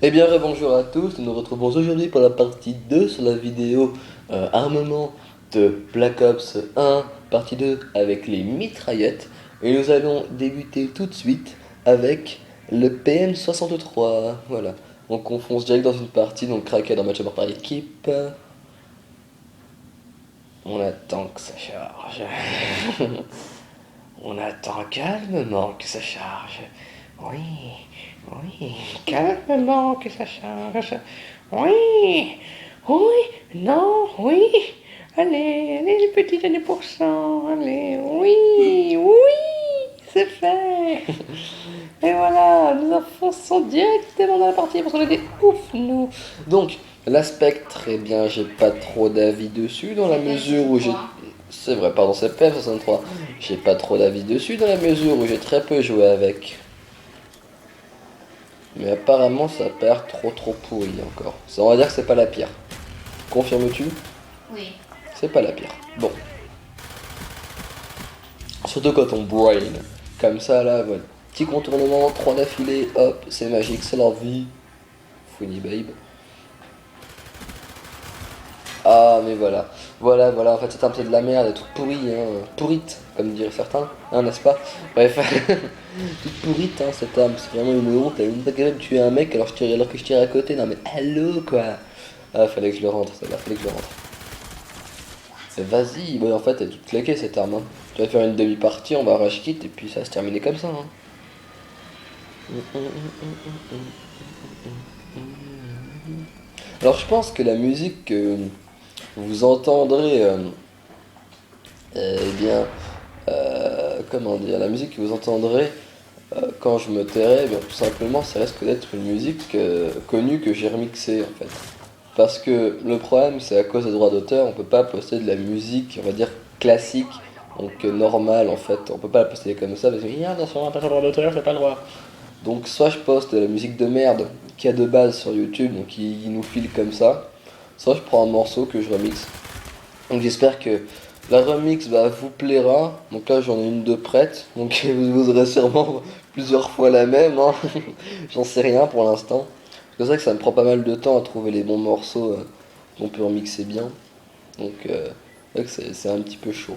Eh bien, bonjour à tous, nous nous retrouvons aujourd'hui pour la partie 2 sur la vidéo armement de Black Ops 1, partie 2 avec les mitraillettes. Et nous allons débuter tout de suite avec le PM63. Voilà, donc on fonce direct dans une partie, donc craquer dans match à mort par équipe. On attend que ça charge. On attend calmement que ça charge. Oui, oui, calmement que ça charge. Oui, oui, non, oui. Allez, allez, les petits années pour cent. Allez, oui, oui, c'est fait. Et voilà, nous enfonçons directement dans la partie parce qu'on est des ouf, nous. Donc, l'aspect, très bien, j'ai pas trop d'avis dessus dans la mesure où j'ai. C'est vrai, pardon, c'est PF63. J'ai pas trop d'avis dessus dans la mesure où j'ai très peu joué avec. Mais apparemment, ça perd trop pourri encore. Ça, on va dire que c'est pas la pire. Confirmes-tu? Oui. C'est pas la pire. Bon. Surtout quand on brain. Comme ça, là, voilà. Petit contournement, 3 d'affilée, hop, c'est magique, c'est leur vie. Funny babe. Ah, mais voilà. Voilà, en fait, cette arme, c'est de la merde, elle est toute pourrie, hein. Pourrite, comme diraient certains, hein, n'est-ce pas? Bref, toute pourrite, hein, cette arme, c'est vraiment une honte. Elle est même pas capable de tuer un mec alors que je tire à côté. Non, mais allô, quoi. Ah, fallait que je le rentre, celle-là, fallait que je le rentre. Mais vas-y, bon, en fait, elle est toute claquée, cette arme, hein. Tu vas faire une demi-partie, on va rush kit, et puis ça va se terminer comme ça, hein. Alors, je pense que la musique que vous entendrez, eh bien, comment dire, la musique que vous entendrez quand je me tairai, eh bien tout simplement, ça risque d'être une musique connue que j'ai remixée en fait. Parce que le problème, c'est à cause des droits d'auteur, on peut pas poster de la musique, on va dire classique, donc normale en fait. On peut pas la poster comme ça parce que, ah, attention, attention, droit d'auteur, j'ai pas le droit. Donc, soit je poste de la musique de merde qu'il y a de base sur YouTube, donc il nous file comme ça, soit je prends un morceau que je remixe. Donc j'espère que la remix vous plaira. Donc là j'en ai une de prête. Donc vous aurez sûrement plusieurs fois la même, hein. J'en sais rien pour l'instant. C'est vrai que ça me prend pas mal de temps à trouver les bons morceaux qu'on peut remixer bien. Donc c'est vrai que c'est un petit peu chaud.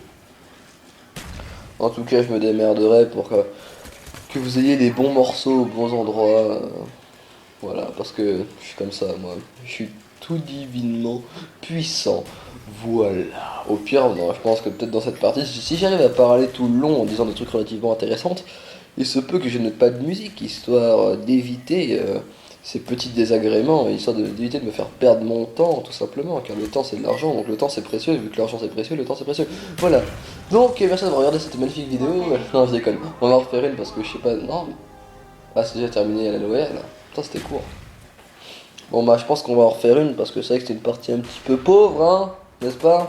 En tout cas je me démerderai pour que vous ayez les bons morceaux aux bons endroits. Voilà, parce que je suis comme ça, moi. Je suis tout divinement puissant. Voilà. Au pire, non, je pense que peut-être dans cette partie, si j'arrive à parler tout le long en disant des trucs relativement intéressants, il se peut que je note pas de musique, histoire d'éviter ces petits désagréments, histoire d'éviter de me faire perdre mon temps, tout simplement, car le temps c'est de l'argent, donc le temps c'est précieux, vu que l'argent c'est précieux, le temps c'est précieux. Voilà. Donc, merci d'avoir regardé cette magnifique vidéo. Non, je déconne. On va en refaire une parce que je sais pas. Non. Ah, c'est déjà terminé à la Noël. Putain, c'était court. Bon bah je pense qu'on va en refaire une parce que c'est vrai que c'était une partie un petit peu pauvre, hein, n'est-ce pas?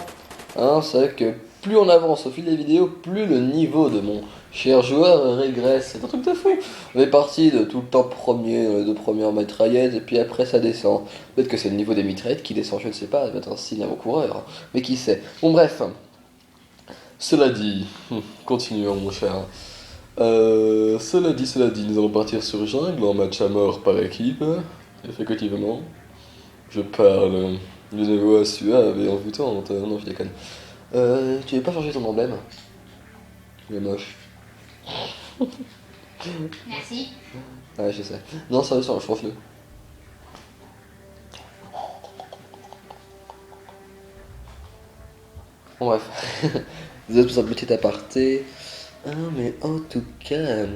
Hein, c'est vrai que plus on avance au fil des vidéos, plus le niveau de mon cher joueur régresse. C'est un truc de fou. On est parti de tout le temps premier, dans les deux premières mitraillettes, et puis après ça descend. Peut-être que c'est le niveau des mitraillettes qui descend, je ne sais pas, ça va être un signe avant-coureur, hein. Mais qui sait. Bon bref, cela dit, continuons mon cher. Cela dit, nous allons partir sur jungle en match à mort par équipe, effectivement. Je parle d'une voix suave et envoûtante. Non, je déconne. Tu veux pas changer ton emblème? Il est moche. Merci. Ouais, je sais. Non, ça change-le. Bon, bref. Désolé pour un petit aparté. Ah, mais en tout cas,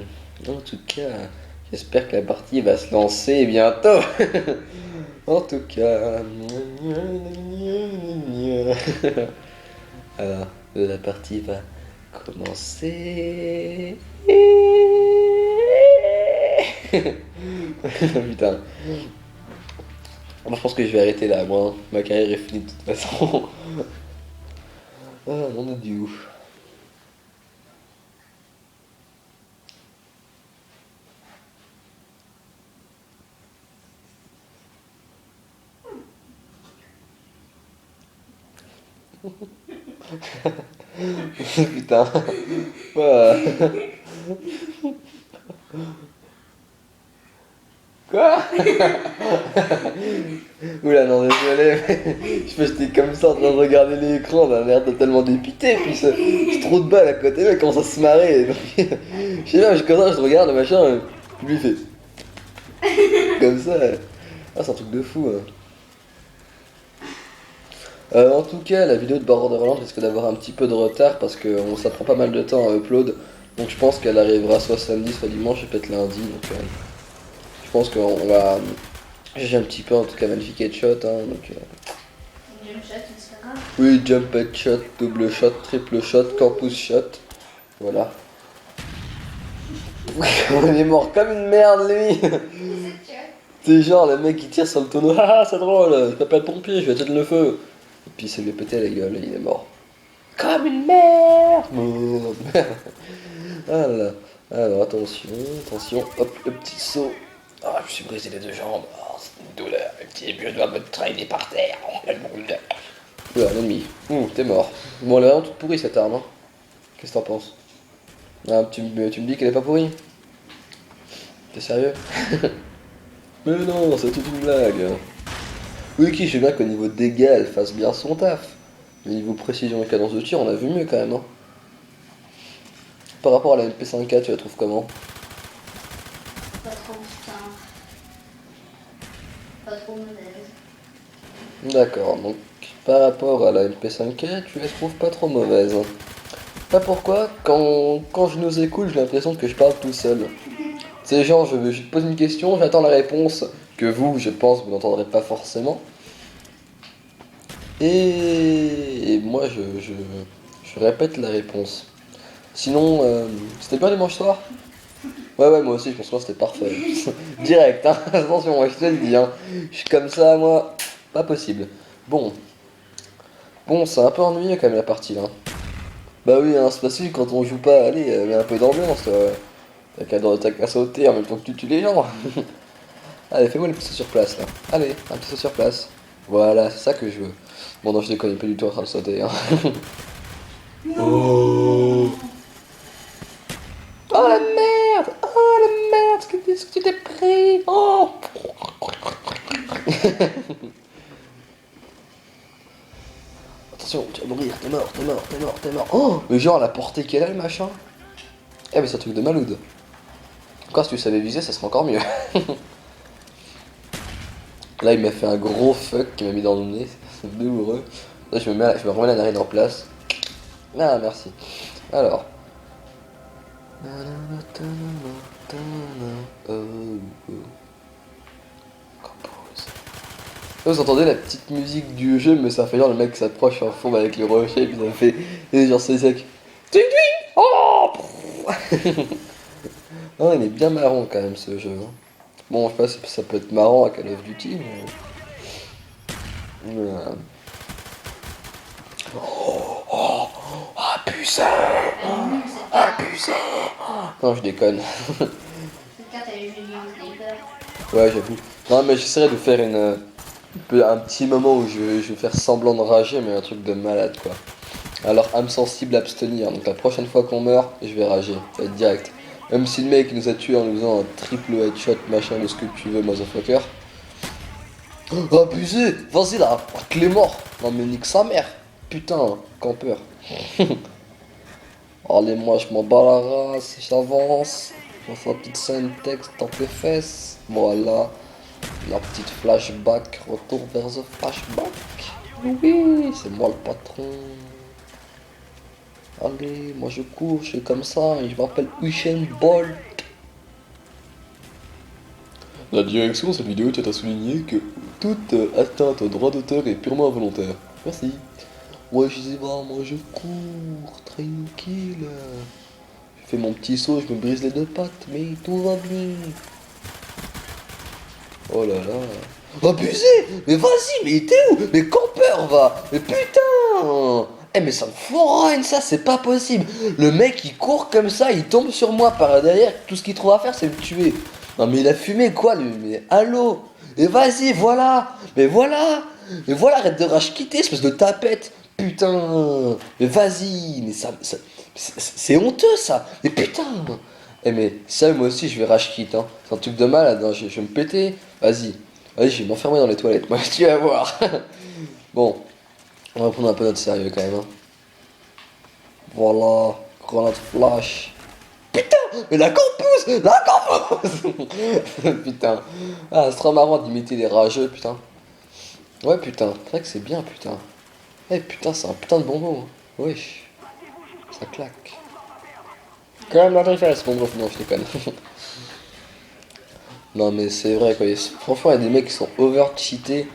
j'espère que la partie va se lancer bientôt. En tout cas. Alors, la partie va commencer. Putain. Moi, je pense que je vais arrêter là, moi. Ma carrière est finie de toute façon. Ah, mon dieu. Putain. Ah. Quoi? Oula, non, désolé, mais j'étais comme ça en train de regarder l'écran, on a l'air totalement dépité, puis ce trou de balle à côté, là, il commence à se marrer. Donc, je sais pas, comme ça, je regarde le machin, lui il fait comme ça. Ah, c'est un truc de fou. Hein. En tout cas, la vidéo de Borderlands risque d'avoir un petit peu de retard parce que ça prend pas mal de temps à upload. Donc je pense qu'elle arrivera soit samedi, soit dimanche, et peut-être lundi. Donc je pense qu'on va juger un petit peu en tout cas Magnifique Headshot. Hein, donc, Jump shot, c'est pas grave. oui, jump headshot, double shot, triple shot, campus shot. Voilà. On est mort comme une merde lui. C'est genre le mec qui tire sur le tonneau. Ah c'est drôle, je m'appelle pompier, je vais éteindre le feu. Et puis il s'est fait péter la gueule et il est mort. Comme une merde. Voilà. Alors attention, attention, hop, le petit saut. Ah, je me suis brisé les deux jambes. Oh, c'est une douleur. Le petit vieux doigt me traîner par terre. Oula, l'ennemi. T'es mort. Bon, elle est vraiment toute pourrie cette arme. Hein. Qu'est-ce que t'en penses? Ah, tu me dis qu'elle est pas pourrie? T'es sérieux? Mais non, c'est toute une blague. Oui, qui, je sais bien qu'au niveau dégâts, elle fasse bien son taf. Mais niveau précision et cadence de tir, on a vu mieux quand même. Hein. Par rapport à la MP5K, tu la trouves comment? Pas trop putain. Pas trop mauvaise. D'accord, donc par rapport à la MP5K, tu la trouves pas trop mauvaise. Pas pourquoi, quand je nous écoute, j'ai l'impression que je parle tout seul. C'est genre, je te pose une question, j'attends la réponse, que vous, je pense, vous n'entendrez pas forcément. Et moi, je répète la réponse. Sinon, c'était bien dimanche soir? Ouais, moi aussi, je pense que c'était parfait. Direct, hein. Attention, moi, je te le dis, hein. Je suis comme ça, moi, pas possible. Bon, c'est un peu ennuyeux quand même la partie là. Bah oui, hein, c'est facile quand on joue pas, allez, mets un peu d'ambiance. T'as qu'à sauter en même temps que tu tues les gens. Allez, fais-moi le petit saut sur place là. Allez, un petit saut sur place. Voilà, c'est ça que je veux. Bon, non, je déconne pas du tout en train de sauter. Hein. Oh. Oh la merde! Oh la merde! Qu'est-ce que tu t'es pris? Oh! Attention, tu vas mourir, t'es mort. Oh! Mais genre, la portée qu'elle a le machin? Eh, mais c'est un truc de maloude. Encore, si tu savais viser, ça serait encore mieux. Là, il m'a fait un gros fuck qui m'a mis dans le nez, c'est douloureux. Là, je me remets la narine en place. Ah, merci. Alors. Vous entendez la petite musique du jeu, mais ça fait genre le mec qui s'approche en fond avec les rochers, et puis ça fait. Et genre c'est sec. Twing twing. Oh. Non, il est bien marrant quand même ce jeu. Hein. Bon, je sais pas si ça peut être marrant à Call of Duty, mais. Abusé. Abusé. Non, je déconne. Cette carte, elle est juste bien sniper. Ouais, j'avoue. Non, mais j'essaierai de faire un petit moment où je vais faire semblant de rager, mais un truc de malade quoi. Alors, âme sensible, abstenir. Donc, la prochaine fois qu'on meurt, je vais rager. Ça va être direct. Même si le mec nous a tué en nous faisant un triple headshot, machin, de ce que tu veux, motherfucker. Oh, abusé! Vas-y là, clé mort! Non, mais nique sa mère! Putain, campeur. Allez, moi je m'en bats la race, j'avance. Je fais une petite scène texte dans tes fesses. Voilà. La petite flashback, retour vers the flashback. Oui, c'est moi le patron. Allez, moi je cours, je suis comme ça, et je m'appelle Usain Bolt. La direction de cette vidéo tient à souligner que toute atteinte au droit d'auteur est purement involontaire. Merci. Ouais, je sais pas, moi je cours, tranquille. Je fais mon petit saut, je me brise les deux pattes, mais tout va bien. Oh là là. Abusé! Mais vas-y, mais t'es où? Mais campeur va! Mais putain! Eh mais ça me fourrogne ça, c'est pas possible! Le mec il court comme ça, il tombe sur moi par derrière, tout ce qu'il trouve à faire c'est me tuer. Non mais il a fumé quoi lui? Mais allô? Et vas-y, voilà! Mais voilà! Mais voilà, arrête de rage quitter, espèce de tapette! Putain! Mais vas-y! Mais c'est honteux ça! Mais putain! Eh mais ça moi aussi je vais rage quit hein. C'est un truc de malade, hein. Je vais me péter. Vas-y, vas-y je vais m'enfermer dans les toilettes, moi tu vas voir. Bon, on va prendre un peu notre sérieux quand même. Hein. Voilà, grenade flash. Putain, mais la campus. Putain. Ah, c'est trop marrant d'imiter les rageux, putain. Ouais putain, c'est vrai que c'est bien putain. Eh putain, c'est un putain de bonbon. Hein. Wesh, ça claque. Quand même la fesses. Bon bref, non, je déconne. Non mais c'est vrai quoi, franchement il y a des mecs qui sont over-cheatés,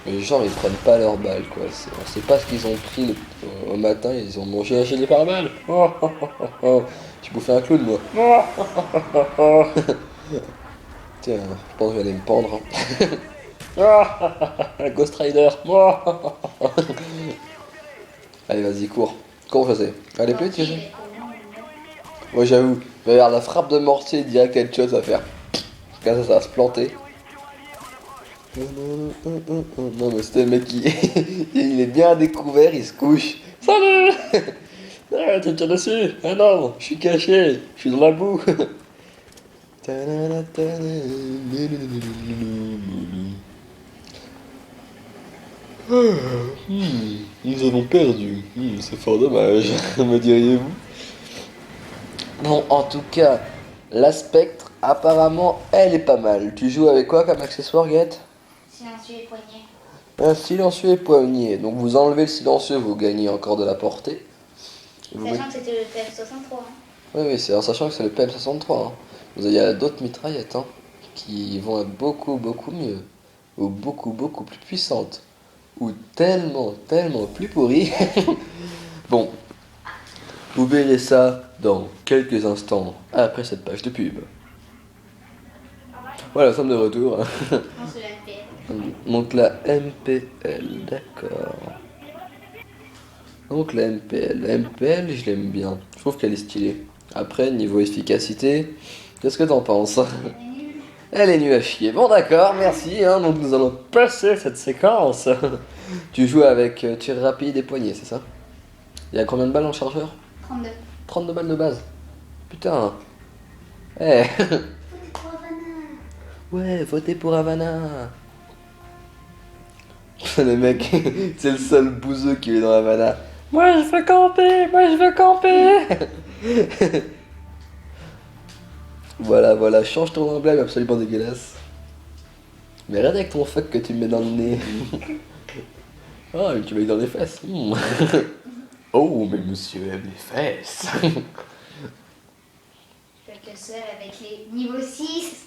mais genre ils prennent pas leur balle quoi, on sait pas ce qu'ils ont pris au matin, ils ont mangé un gilet pare-balles. Oh, oh, oh, oh, oh. J'ai bouffé un clown moi. Oh, oh, oh, oh, oh. Tiens, je pense que je vais aller me pendre. Hein. Oh, Ghost Rider. Oh, oh, oh, oh. Allez vas-y cours, cours je sais. Allez plus tu sais. Ouais j'avoue, regarde la frappe de mortier direct headshot ça va faire. Comme ça va se planter. Non mais c'était le mec qui il est bien découvert, il se couche. Salut. Ah, tu tires dessus. Ah non, je suis caché, je suis dans la boue. Nous avons perdu. C'est fort dommage, me diriez-vous. Bon, en tout cas, la Spectre, apparemment, elle est pas mal. Tu joues avec quoi comme accessoire, Guette? Silencieux et poignet. Un silencieux et poignet. Donc vous enlevez le silencieux, vous gagnez encore de la portée. Sachant que c'était le PM63. Hein. Oui, oui, c'est en sachant que c'est le PM63. Hein. Il y a d'autres mitraillettes hein, qui vont être beaucoup, beaucoup mieux. Ou beaucoup, beaucoup plus puissantes. Ou tellement, tellement plus pourries. Bon, vous verrez ça dans quelques instants après cette page de pub. Voilà, nous sommes de retour. Non, c'est la MPL. Donc la MPL, d'accord. Donc la MPL, je l'aime bien. Je trouve qu'elle est stylée. Après, niveau efficacité, qu'est-ce que t'en penses? Elle est nulle à chier. Bon d'accord, merci. Hein, donc nous allons passer cette séquence. Tu joues avec tir rapide et poignet, c'est ça? Il y a combien de balles en chargeur? 32. 32 balles de base. Putain. Eh. Ouais, votez pour Havana. Le mec, c'est le seul bouseux qui est dans Havana. Moi je veux camper, moi je veux camper. Voilà, voilà, change ton emblème absolument dégueulasse. Mais arrête avec ton fuck que tu me mets dans le nez. Oh, mais tu mets dans les fesses. Oh, mais monsieur aime les fesses. Je suis le seul avec les niveaux 6.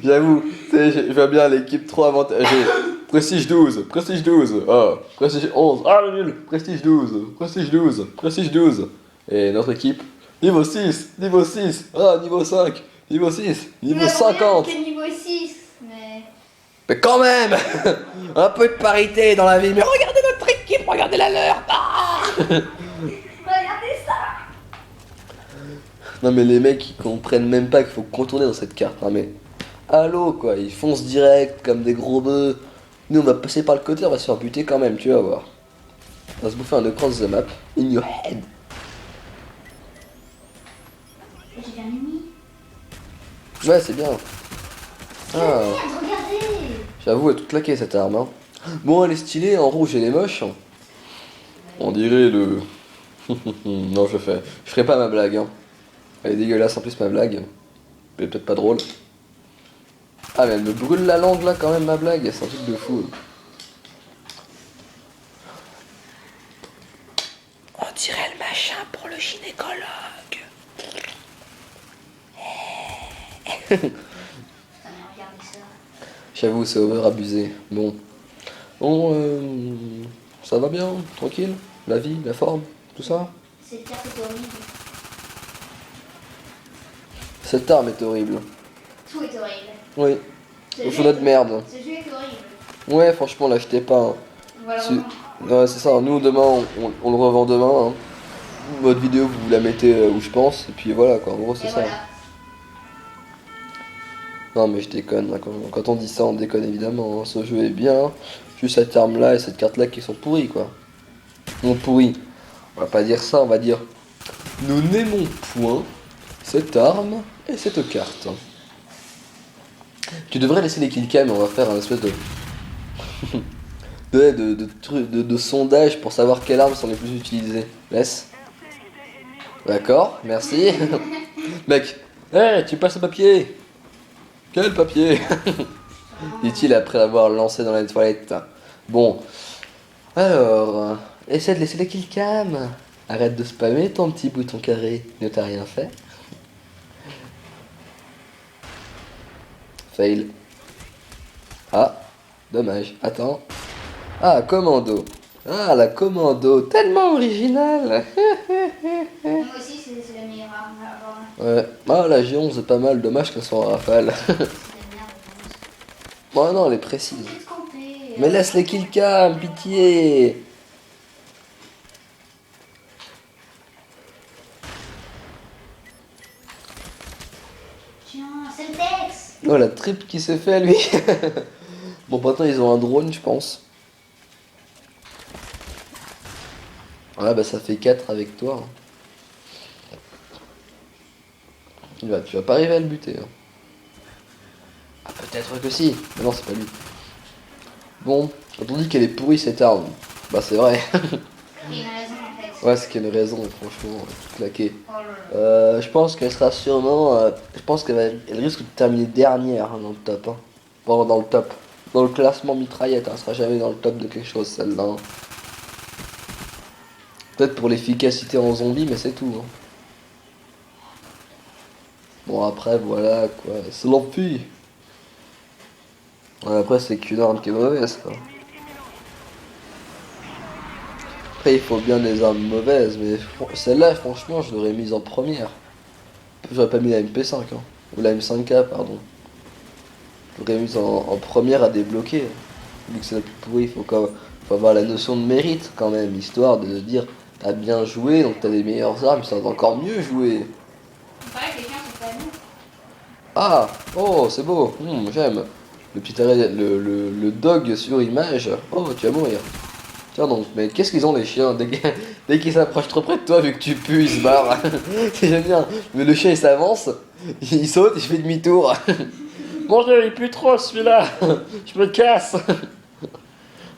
J'avoue, tu sais, je vois bien l'équipe trop avantagée. Prestige 12, Prestige 12, ah, Prestige 11, ah le nul, Prestige 12, Prestige 12, Prestige 12. Et notre équipe, niveau 6, ah niveau 5, niveau 6, niveau 50. Que niveau 6, Mais quand même, un peu de parité dans la vie. Mais regardez notre équipe, regardez la leur. Ah regardez ça. Non mais les mecs ils comprennent même pas qu'il faut contourner dans cette carte. Non mais allô quoi, ils foncent direct comme des gros bœufs. Nous on va passer par le côté, on va se faire buter quand même, tu vas voir. On va se bouffer un écran de the map in your head. J'ai bien mis. Ouais c'est bien. Ah, Merde, regardez. j'avoue elle est toute claquée cette arme. Hein. Bon elle est stylée, en rouge elle est moche. On dirait le... Non je ferai pas ma blague. Hein. Elle est dégueulasse en plus ma blague. Elle est peut-être pas drôle. Ah mais elle me brûle la langue là quand même ma blague, c'est un truc de fou. On dirait le machin pour le gynécologue. Putain, mais regardez ça. J'avoue c'est over abusé. Bon. Bon ça va bien, tranquille. La vie, la forme, tout ça. Cette carte est horrible. Cette arme est horrible. Tout est horrible. Oui. Ce Au jeu fond de merde. Ce jeu est horrible. Ouais franchement l'achetez pas. Hein. Voilà. Ouais c'est ça, nous demain on le revend demain. Hein. Votre vidéo vous la mettez où je pense et puis voilà quoi, en gros c'est ça. Voilà. Non mais je déconne, hein. Quand on dit ça on déconne évidemment, hein. Ce jeu est bien, juste cette arme là et cette carte là qui sont pourries quoi. Non pourries, on va pas dire ça, on va dire nous n'aimons point cette arme et cette carte. Tu devrais laisser les killcams, on va faire un espèce de de sondage pour savoir quelles armes sont les plus utilisées. Laisse. D'accord, merci. Mec, hey, tu passes le papier. Quel papier? Dit-il après avoir lancé dans les toilettes. Bon, alors, essaie de laisser les killcams. Arrête de spammer ton petit bouton carré. Ne t'as rien fait. Fail. Ah, dommage. Attends. Ah, commando. Ah, la commando. Tellement originale. Moi aussi, c'est la meilleure arme à avoir. Ouais. Ah, la G11 est pas mal. Dommage qu'elle soit en rafale. C'est de la merde, je pense. Bon, non, elle est précise. J'ai trompé. Mais laisse les killcams, pitié. Tiens, c'est le texte. Oh, la trip qui s'est fait, lui. Bon, maintenant, ils ont un drone, je pense. Ouais, bah ça fait 4 avec toi. Tu vas pas arriver à le buter. Hein. Ah, peut-être que si. Mais non, c'est pas lui. Bon, quand on dit qu'elle est pourrie cette arme, bah c'est vrai. Il y a une raison en fait. Ouais, c'est qu'il y a une raison, franchement, claqué. Oh là là. Je pense qu'elle sera sûrement. Je pense elle risque de terminer dernière hein, dans le top. Hein. Bon, dans le top. Dans le classement mitraillette, hein, elle sera jamais dans le top de quelque chose celle-là. Hein. Peut-être pour l'efficacité en zombie, mais c'est tout. Hein. Bon, après, voilà quoi. C'est l'envie. Ouais, après, c'est qu'une arme qui est mauvaise quoi. Après, il faut bien des armes mauvaises, mais celle-là, franchement, je l'aurais mise en première. J'aurais pas mis la MP5, hein. Ou la M5K, pardon. Je l'aurais mise en première à débloquer. Vu que c'est la plus pourrie, faut avoir la notion de mérite quand même, histoire de dire t'as bien joué, donc t'as des meilleures armes, ça va encore mieux jouer. Il paraît que quelqu'un c'est pas nous. Ah, oh, c'est beau, j'aime. Le petit arrêt, le dog sur image. Oh, tu vas mourir. Tiens donc, mais qu'est-ce qu'ils ont les chiens? Dès qu'ils s'approchent trop près de toi, vu que tu pues, ils se barrent. J'aime bien. Mais le chien il s'avance, il saute, il fait demi-tour. Mon dieu, il pue trop celui-là. Je me casse.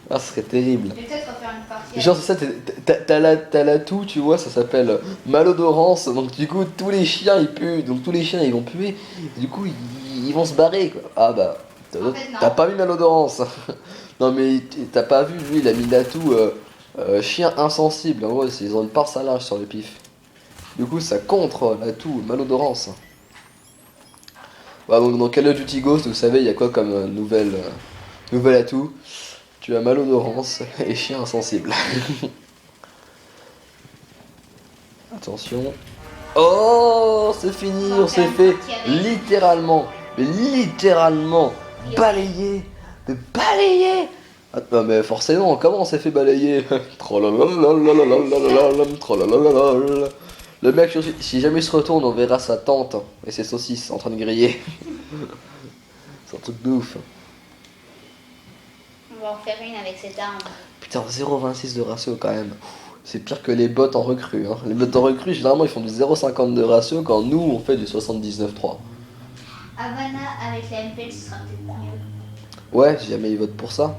Ah, ce serait terrible. Je vais peut-être refaire une partie. Genre, c'est ça, t'as la toux, tu vois, ça s'appelle malodorance. Donc, du coup, tous les chiens ils puent. Donc, tous les chiens ils vont puer. Du coup, ils vont se barrer quoi. Ah bah, En fait, non. t'as pas mis malodorance. Non mais t'as pas vu, lui il a mis l'atout chien insensible, en gros ils ont une pince à linge sur le pif. Du coup ça contre l'atout malodorance. Bah, donc dans Call of Duty Ghost vous savez il y a quoi comme nouvel atout? Tu as malodorance et chien insensible. Attention. Oh c'est fini, on s'est fait littéralement, mais littéralement balayer. De balayer. Ah, non mais forcément, comment on s'est fait balayer? Le mec, si jamais il se retourne, on verra sa tante et ses saucisses en train de griller. C'est un truc de ouf. On va en faire une avec cette arme. Putain, 0,26 de ratio quand même. C'est pire que les bots en recrue. Hein. Les bots en recrue, généralement, ils font du 0,50 de ratio quand nous, on fait du 79,3. Havana avec la MP, ce sera peut-être mieux. Ouais, si jamais ils votent pour ça.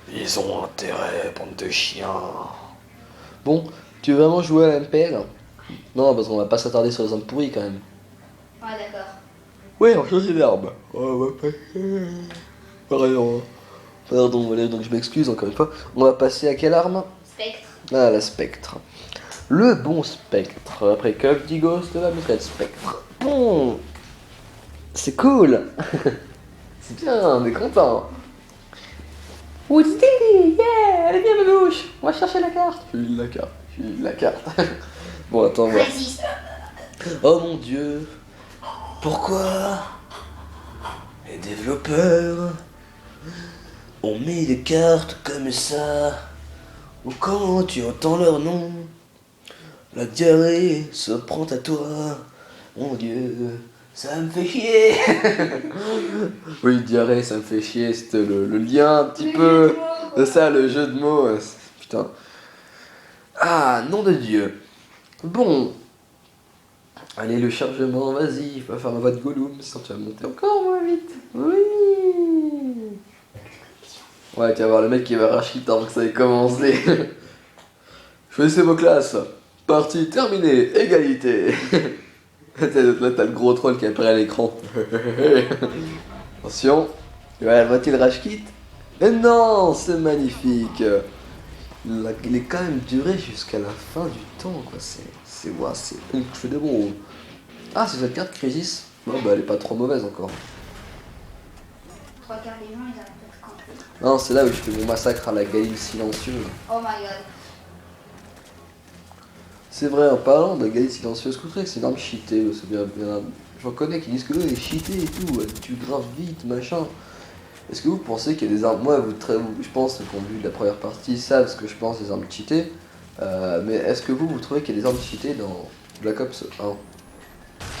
Ils ont intérêt, bande de chiens. Bon, tu veux vraiment jouer à la MPL? Non, parce qu'on va pas s'attarder sur les armes pourries quand même. Ouais, d'accord. Ouais, on change d'arme. Pardon. Pardon, voilà, donc je m'excuse encore une fois. On va passer à quelle arme? Spectre. Ah, la Spectre. Le bon Spectre. Après Call of Duty Ghost, la méthode Spectre. Bon. C'est cool. C'est bien, on est content. Woodsteady, yeah, allez viens Manouche, on va chercher la carte. J'ai la carte. Bon, attends, voir. Résiste. Oh mon dieu. Pourquoi les développeurs ont mis des cartes comme ça? Ou quand tu entends leur nom, la diarrhée se prend à toi. Mon dieu, ça me fait chier. Oui, diarrhée, ça me fait chier, c'était le lien un petit peu. C'est ça, le jeu de mots. Putain. Ah, nom de Dieu. Bon. Allez, le chargement, vas-y, je vais faire ma voix de Gollum, sinon tu vas monter encore moins vite. Oui. Ouais, tu vas voir le mec qui va racheter avant que ça ait commencé. Choisissez vos classes. Partie terminée, égalité. Là, t'as le gros troll qui apparaît à l'écran. Attention. Ouais, va-t-il rage kit? Mais non, c'est magnifique. Il est quand même duré jusqu'à la fin du temps, quoi. Ouais, c'est incredible. Ah, c'est cette carte Crisis. Bon, bah, elle est pas trop mauvaise encore. Trois quarts des gens, ils arrêtent de camper. Non, c'est là où je fais mon massacre à la Gaïle silencieuse. Oh my god. C'est vrai, en parlant de Gaïle silencieuse, que c'est une arme cheatée, c'est bien. J'en connais qui disent que elle est cheatée et tout, elle tue grave vite, machin. Est-ce que vous pensez qu'il y a des armes. Moi, je pense qu'on vu la première partie savent ce que je pense des armes cheatées. Mais est-ce que vous trouvez qu'il y a des armes cheatées dans Black Ops 1? On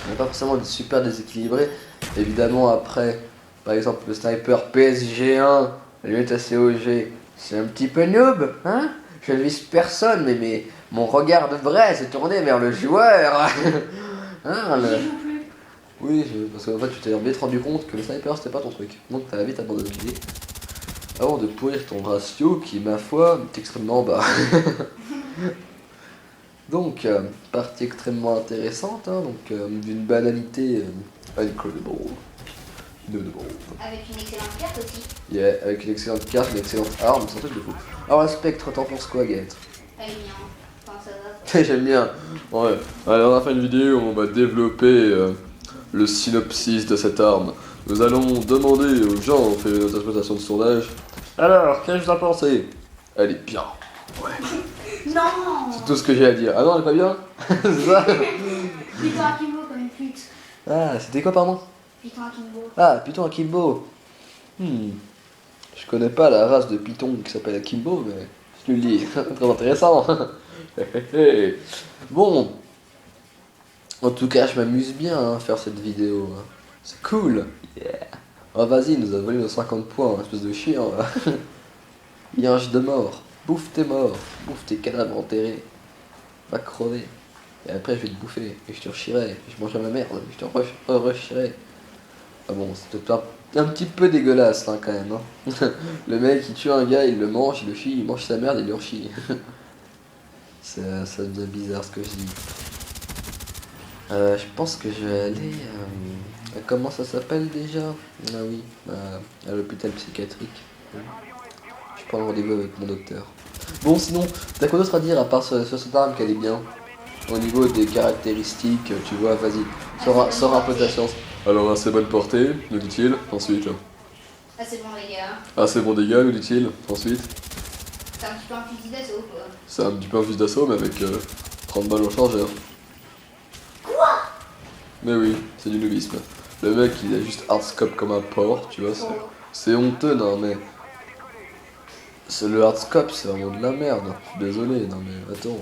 n'est pas forcément super déséquilibré. Évidemment, après, par exemple, le sniper PSG1, lui est assez OG. C'est un petit peu noob, hein? Je ne vise personne, mais mon regard de vrai s'est tourné vers le joueur. Hein, J'y joue plus. Oui, parce qu'en fait, tu t'es vite rendu compte que le sniper c'était pas ton truc. Donc, t'as vite abandonné l'idée. Avant de pourrir ton ratio qui, ma foi, est extrêmement bas. Donc, partie extrêmement intéressante, hein, donc d'une banalité incredible. Avec une excellente carte aussi. Yeah, avec une excellente carte, une excellente arme, c'est un truc de fou. Alors, la Spectre, t'en penses quoi, Gaët? Elle est bien. Enfin, ça va. J'aime bien. Ouais. Alors, on a fait une vidéo où on va développer le synopsis de cette arme. Nous allons demander aux gens, on fait notre interprétation de sondage. Alors, qu'est-ce que vous en pensez? Elle est bien. Ouais. Non. C'est tout ce que j'ai à dire. Ah non, elle est pas bien? C'est ça? Python Akimbo comme une pute. Ah, c'était quoi, pardon? Python Akimbo. Ah, Python Akimbo. Je connais pas la race de Python qui s'appelle Akimbo, mais je te le dis, très intéressant. Bon, en tout cas, je m'amuse bien à faire cette vidéo. Hein. C'est cool. Yeah. Oh, vas-y, nous avons volé nos 50 points, espèce de chien. Yinge de mort. Bouffe tes morts. Bouffe tes cadavres enterrés. Va crever. Et après, je vais te bouffer. Et je te rechierai. Je mangerai ma merde. Je te rechierai. Ah bon, c'est peut-être un petit peu dégueulasse hein, quand même. Hein. Le mec il tue un gars, il le mange, il le chie, il mange sa merde et il le rechie. Ça devient bizarre ce que je dis. Je pense que je vais aller. Comment ça s'appelle déjà? Ah oui, à l'hôpital psychiatrique. Je prends le rendez-vous avec mon docteur. Bon, sinon, t'as quoi d'autre à dire à part sur cette arme qu'elle est bien? Au niveau des caractéristiques, tu vois, vas-y, sors un peu de ta science. Alors, assez bonne portée, nous dit-il. Ensuite. Ah, c'est bon, les gars. Assez bon dégât, nous dit-il. Ensuite. C'est un petit peu un fusil d'assaut, quoi. C'est un petit peu un fusil d'assaut, mais avec 30 balles au chargeur. Quoi? Mais oui, c'est du noobisme. Le mec, il a juste hardscope comme un porc, tu vois. C'est honteux, non, mais. Le hardscope, c'est vraiment de la merde. Je suis désolé, non, mais attends.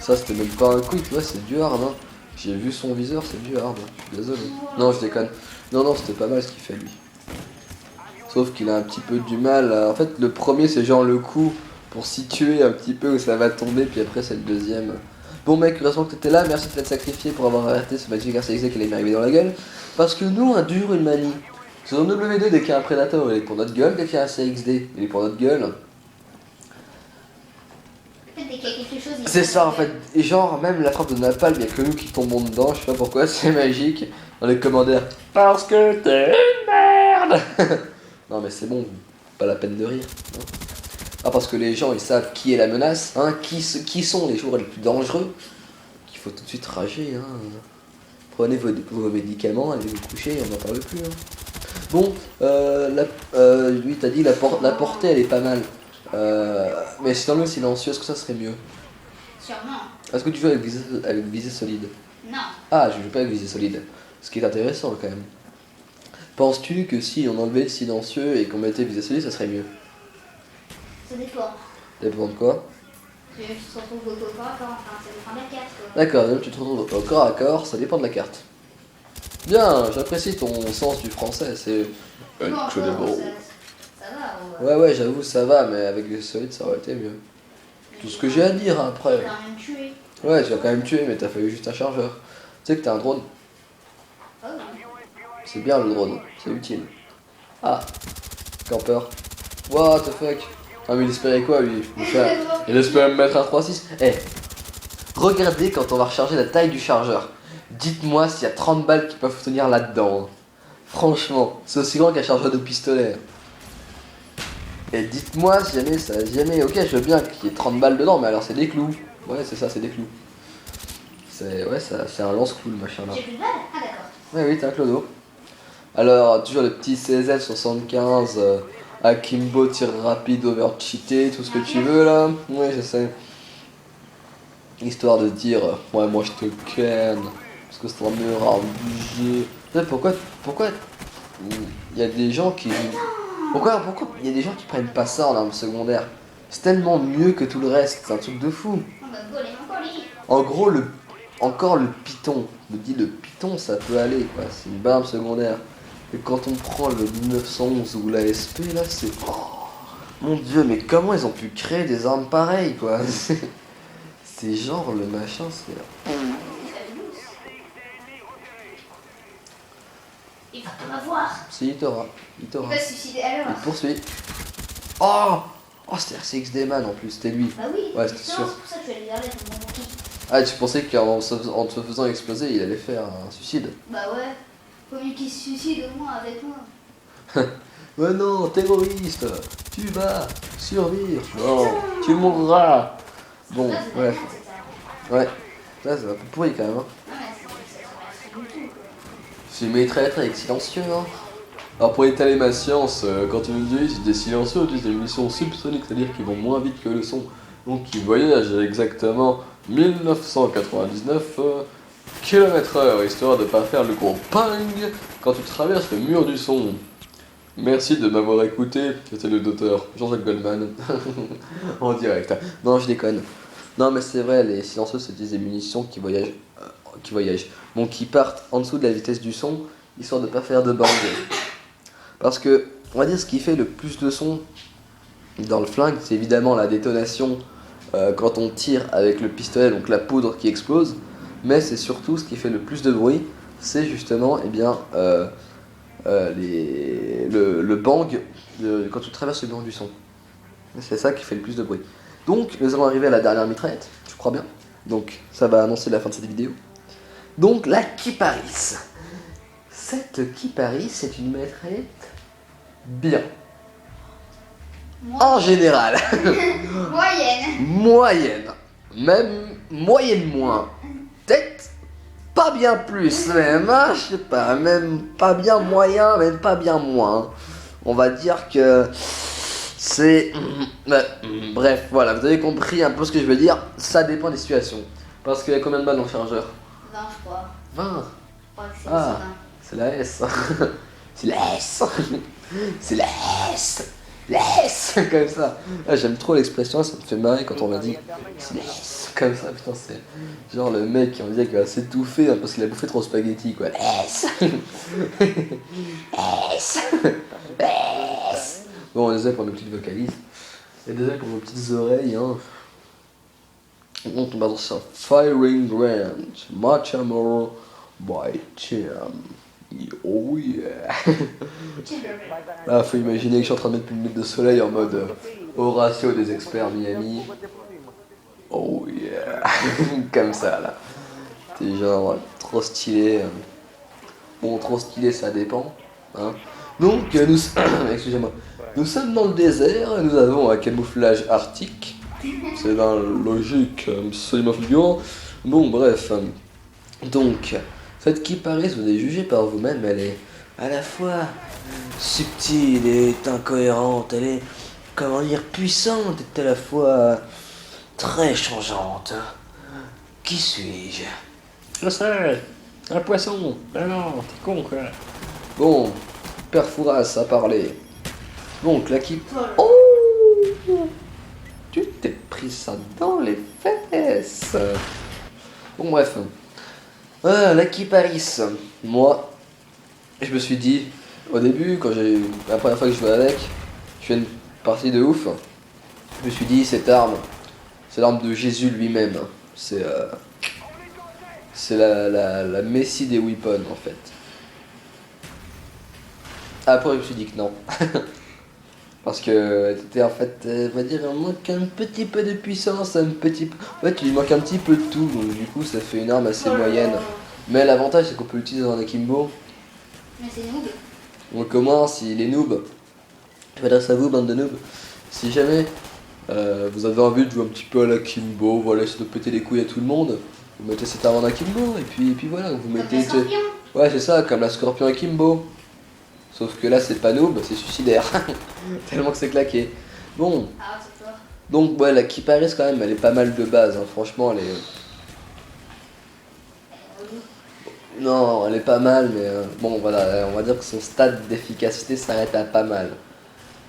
Ça, c'était même pas un quick, ouais, c'est du hard, hein. J'ai vu son viseur, c'est du hard. Je suis désolé. Non, je déconne. Non, c'était pas mal ce qu'il fait, lui. Sauf qu'il a un petit peu du mal à... En fait, le premier, c'est genre le coup pour situer un petit peu où ça va tomber, puis après, c'est le deuxième. Bon, mec, heureusement que t'étais là. Merci de t'être sacrifié pour avoir arrêté ce Magic RCXD qui allait m'arriver dans la gueule. Parce que nous, on a toujours une manie. Sur W2, dès qu'il y a un Predator, il est pour notre gueule. Dès qu'il y a un CXD, il est pour notre gueule. Dès qu'il y a quelque chose, il C'est ça en fait, et genre même la frappe de Napalm, il y a que nous qui tombons dedans, je sais pas pourquoi, c'est magique, dans les commentaires. Parce que t'es une merde. Non mais c'est bon, pas la peine de rire. Non. Ah parce que les gens ils savent qui est la menace, hein, qui sont les joueurs les plus dangereux, qu'il faut tout de suite rager, hein. Prenez vos médicaments, allez vous coucher, on n'en parle plus. Hein. Bon, lui t'as dit la portée elle est pas mal. Mais si dans le silencieux, est-ce que ça serait mieux? Sûrement. Est-ce que tu joues avec visée solide? Non. Ah, je joue pas avec visée solide. Ce qui est intéressant quand même. Penses-tu que si on enlevait le silencieux et qu'on mettait visée solide, ça serait mieux? Ça dépend. Ça dépend de quoi? Tu te retrouves au corps à corps, enfin, ça dépend de la carte, quoi. D'accord, donc tu te retrouves au corps à corps, ça dépend de la carte. Bien, j'apprécie ton sens du français, c'est... incredible. Ça va, Ouais, j'avoue, ça va, mais avec visée solide, ça aurait été mieux. Tout ce que j'ai à dire hein, après. quand même tué. Ouais, tu l'as quand même tué, mais t'as fallu juste un chargeur. Tu sais que t'as un drone. Oh, oui. C'est bien le drone, c'est utile. Ah, campeur. What the fuck? Ah, mais il espérait quoi lui? Il espérait me mettre un 3-6. Eh, regardez quand on va recharger la taille du chargeur. Dites-moi s'il y a 30 balles qui peuvent tenir là-dedans. Franchement, c'est aussi grand qu'un chargeur de pistolet. Et dites-moi si jamais ça. Si jamais, ok, je veux bien qu'il y ait 30 balles dedans, mais alors c'est des clous. Ouais, c'est ça, c'est des clous. C'est un lance-clous le machin là. J'ai plus de balles? Ah, d'accord. Ouais, oui, t'as un clodo. Alors, toujours le petit CZ75, Akimbo, tir rapide, overcheaté, tout ce que tu veux là. Ouais, je sais. Histoire de dire, ouais, moi je te ken, parce que c'est un meilleur budget. Tu sais, pourquoi il y a des gens qui. Pourquoi il y a des gens qui prennent pas ça en arme secondaire? C'est tellement mieux que tout le reste, c'est un truc de fou. On va voler mon colis. En gros, encore le python. Je me dis, le python ça peut aller quoi, c'est une bonne arme secondaire. Et quand on prend le 1911 ou la SP là, c'est. Oh, mon dieu, mais comment ils ont pu créer des armes pareilles quoi? C'est genre le machin, c'est. Il va pas m'avoir. Si, il t'aura. Il Il t'aura. va se suicider alors. Il te poursuit. Oh! Oh, c'était RCX Dayman en plus, c'était lui. Bah oui, Ouais, c'était sûr. c'est pour ça que tu vas lui garder ton bon kit. Ah, tu pensais qu'en en te faisant exploser, il allait faire un suicide? Bah ouais. Faut mieux qu'il se suicide au moins avec moi. Mais non, terroriste! Tu vas survivre! Non, tu mourras! Bon, Là, c'est ouais. la merde, cette arme. Ouais. Là, c'est un peu pourri quand même. Hein. Non, mais c'est pas du tout. C'est mes traîtres avec silencieux, hein. Alors pour étaler ma science, quand ils utilisent des silencieux, ils utilisent des munitions subsoniques, c'est-à-dire qu'ils vont moins vite que le son. Donc ils voyagent à exactement 1999 km/h, histoire de pas faire le gros ping quand tu traverses le mur du son. Merci de m'avoir écouté, c'était le docteur Jean-Jacques Goldman. En direct. Non, je déconne. Non mais c'est vrai, les silencieux c'est des munitions qui voyagent. Bon, qui partent en dessous de la vitesse du son, histoire de pas faire de bang. Parce que, on va dire, ce qui fait le plus de son dans le flingue, c'est évidemment la détonation quand on tire avec le pistolet, donc la poudre qui explose. Mais c'est surtout ce qui fait le plus de bruit, c'est justement, eh bien, le bang quand tu traverses le mur du son. C'est ça qui fait le plus de bruit. Donc, nous allons arriver à la dernière mitraillette, je crois bien. Donc, ça va annoncer la fin de cette vidéo. Donc, la Kiparis. Cette Kiparis, c'est une mitraillette bien. En général. Moyenne. Moyenne. Même moyenne moins. Peut-être pas bien plus même, hein, je sais pas. Même pas bien moyen, même pas bien moins. On va dire que c'est... Bref, voilà, vous avez compris un peu ce que je veux dire. Ça dépend des situations. Parce qu'il y a combien de balles dans le chargeur? 20, je crois. 20. Je crois que c'est Ah, aussi c'est la S. C'est la S. C'est la S. La S. Comme ça. Ah, j'aime trop l'expression, ça me fait marrer quand on m'a dit c'est la S. Comme ça, putain, c'est genre le mec qui on disait qu'il va s'étouffer hein, parce qu'il a bouffé trop de spaghettis quoi. La S. S. S. Bon, désolé pour nos petites vocalises. Et désolé pour vos petites oreilles. Hein. On tombe dans un firing range. Much more by Cham. Oh yeah. Là, faut imaginer que je suis en train de mettre une lunette de soleil en mode Horatio des experts Miami. Oh yeah. Comme ça là. T'es genre trop stylé. Bon, trop stylé, ça dépend. Hein. Donc, nous, excusez-moi. Nous sommes dans le désert et nous avons un camouflage arctique. C'est dans logique, absolument fulgurant. Bon, bref. Donc, cette Kiparis, vous allez juger par vous-même, elle est à la fois subtile et incohérente. Elle est, comment dire, puissante et à la fois très changeante. Qui suis-je? Je sais, un poisson. Ben non, t'es con quoi. Bon, Père Fouras a parlé. Donc, la Kip... Oh! Tu t'es pris ça dans les fesses. Bon, bref. La Kiparis. Moi, je me suis dit, au début, quand j'ai la première fois que je jouais avec, je fais une partie de ouf. Je me suis dit, cette arme, c'est l'arme de Jésus lui-même. C'est la Messi des weapons en fait. Après je me suis dit que non. Parce que t'étais en fait, on va dire, il manque un petit peu de puissance, un petit peu... En fait, il lui manque un petit peu de tout, donc du coup ça fait une arme assez moyenne. Mais l'avantage c'est qu'on peut l'utiliser dans un akimbo. Mais c'est noob. Donc au moins, si les noobs, je m'adresse à vous, bande de noobs, si jamais vous avez envie de jouer un petit peu à l'akimbo, voilà, essayer de péter les couilles à tout le monde, vous mettez cette arme en akimbo, et puis voilà, vous Comme mettez... la scorpion. Ouais, c'est ça, comme la scorpion akimbo. Sauf que là, c'est pas noob, c'est suicidaire. Tellement que c'est claqué. Bon, Ah, c'est fort. donc ouais, la Kiparis quand même, elle est pas mal de base, hein. Franchement, elle est... Non, elle est pas mal, mais bon, voilà, on va dire que son stade d'efficacité s'arrête à pas mal.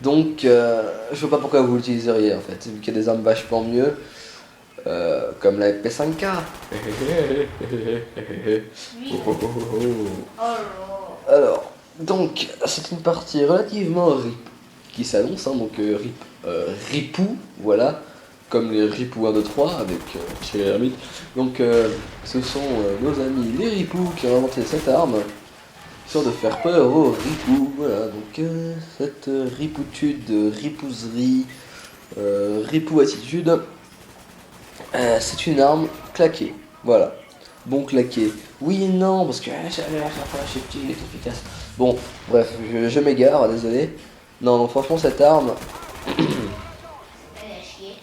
Donc, je vois pas pourquoi vous l'utiliseriez en fait, vu qu'il y a des armes vachement mieux, comme la MP5K. Oui. Oh, oh, oh, oh. Oh là. Alors, donc, c'est une partie relativement rip qui s'annonce, hein, donc rip, ripou, voilà, comme les ripou 1, 2, 3 avec Thierry Lhermitte. Donc, ce sont nos amis les ripoux qui ont inventé cette arme, histoire de faire peur aux ripoux, voilà, donc cette ripoutude, ripouserie, ripou attitude, c'est une arme claquée, voilà. Bon claqué. Oui et non, parce que j'allais la faire je sais petit, il est efficace. Bon, bref, je m'égare, désolé. Non, non, franchement, cette arme, Elle est à chier.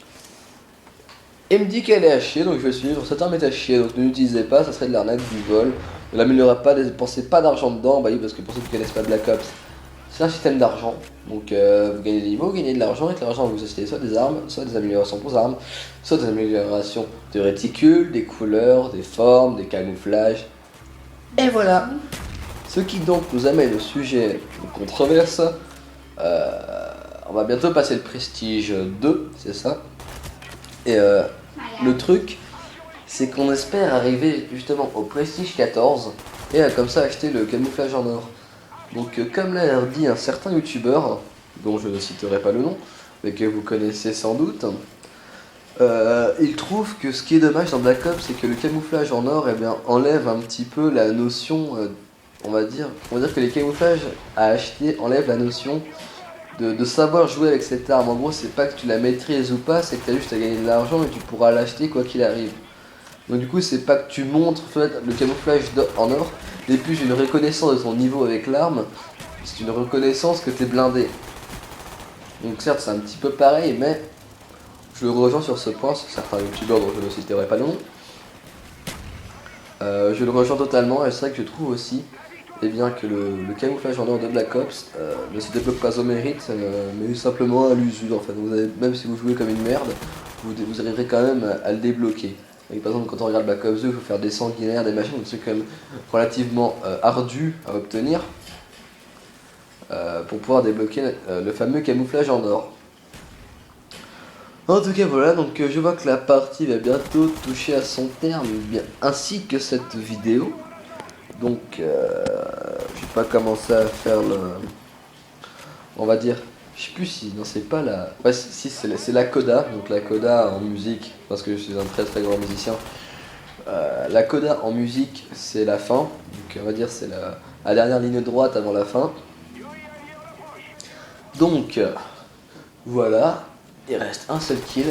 elle me dit qu'elle est à chier, donc je vais suivre. Cette arme est à chier, donc ne l'utilisez pas, ça serait de l'arnaque, du vol. Ne l'améliorez pas, ne dépensez pas d'argent dedans, bah oui, parce que pour ceux qui ne connaissent pas Black Ops, c'est un système d'argent. Donc vous gagnez des niveaux, vous gagnez de l'argent, et avec l'argent vous achetez soit des armes, soit des améliorations pour armes, soit des améliorations de réticules, des couleurs, des formes, des camouflages. Et voilà. Ce qui donc nous amène au sujet de controverse. On va bientôt passer le prestige 2, c'est ça. Et le truc, c'est qu'on espère arriver justement au prestige 14 et comme ça acheter le camouflage en or. Donc comme l'a dit un certain youtubeur, dont je ne citerai pas le nom, mais que vous connaissez sans doute, il trouve que ce qui est dommage dans Black Ops, c'est que le camouflage en or enlève un petit peu la notion, on va dire que les camouflages à acheter enlèvent la notion de savoir jouer avec cette arme. En gros, c'est pas que tu la maîtrises ou pas, c'est que tu as juste à gagner de l'argent et tu pourras l'acheter quoi qu'il arrive. Donc du coup, c'est pas que tu montres le camouflage en or, mais plus une reconnaissance de ton niveau avec l'arme, c'est une reconnaissance que t'es blindé. Donc certes, c'est un petit peu pareil, mais je le rejoins sur ce point, sur certains youtubeurs dont je ne citerai pas le nom. Je le rejoins totalement, et c'est vrai que je trouve aussi bien, que le camouflage en or de Black Ops ne se développe pas au mérite, mais simplement à l'usure. En fait. Même si vous jouez comme une merde, vous arriverez quand même à le débloquer. Et par exemple, quand on regarde Black Ops 2, il faut faire des sanguinaires, des machines, donc c'est quand même relativement ardu à obtenir pour pouvoir débloquer le fameux camouflage en or. En tout cas voilà, donc je vois que la partie va bientôt toucher à son terme, ainsi que cette vidéo. Donc je vais pas commencer à faire le... On va dire, je sais plus si, non c'est pas la... Ouais si c'est la coda, donc la coda en musique, parce que je suis un très très grand musicien. La coda en musique c'est la fin, donc on va dire c'est la dernière ligne droite avant la fin. Donc voilà, il reste un seul kill.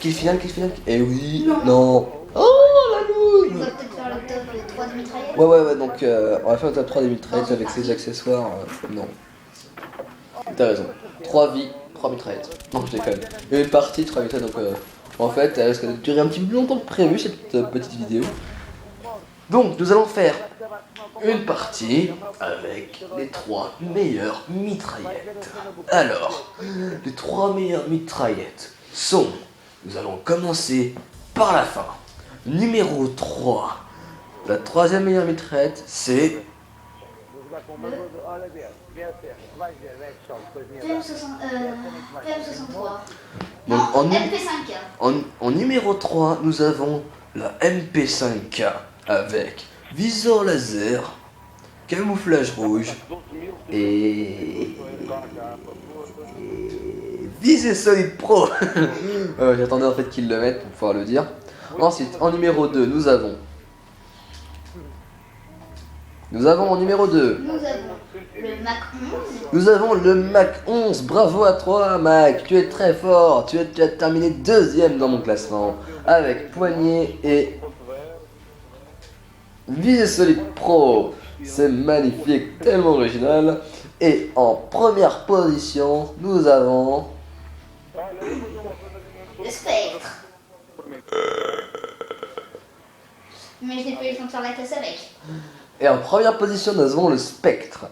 Kill final. Et oui, non. Oh la On loose. va peut-être faire le top 3 de mitraillette. Ouais, donc on va faire le top 3 des mitraillettes avec ses accessoires. Non. T'as raison. 3 vies, 3 mitraillettes. Non, je déconne. Et une partie, 3 mitraillettes, donc en fait, elle risque de durer un petit peu plus longtemps que prévu cette petite vidéo. Donc, nous allons faire une partie avec les 3 meilleures mitraillettes. Alors, les 3 meilleures mitraillettes sont... Nous allons commencer par la fin. Numéro 3. La 3e meilleure mitraillette, c'est... PM63. Donc, Non, MP5K. En numéro 3, nous avons la MP5K avec viseur laser, camouflage rouge et visée solide pro. J'attendais en fait qu'ils le mettent pour pouvoir le dire. Ensuite, en numéro 2, nous avons en numéro 2, Nous avons le Mac 11. nous avons le Mac 11. Bravo à toi, Mac. Tu es très fort. Tu as terminé deuxième dans mon classement avec poignée et VideoSolid Pro. C'est magnifique, tellement original. Et en première position, nous avons Le Spectre. Mais je n'ai pas eu le temps de faire la classe avec. Et en première position, nous avons le Spectre.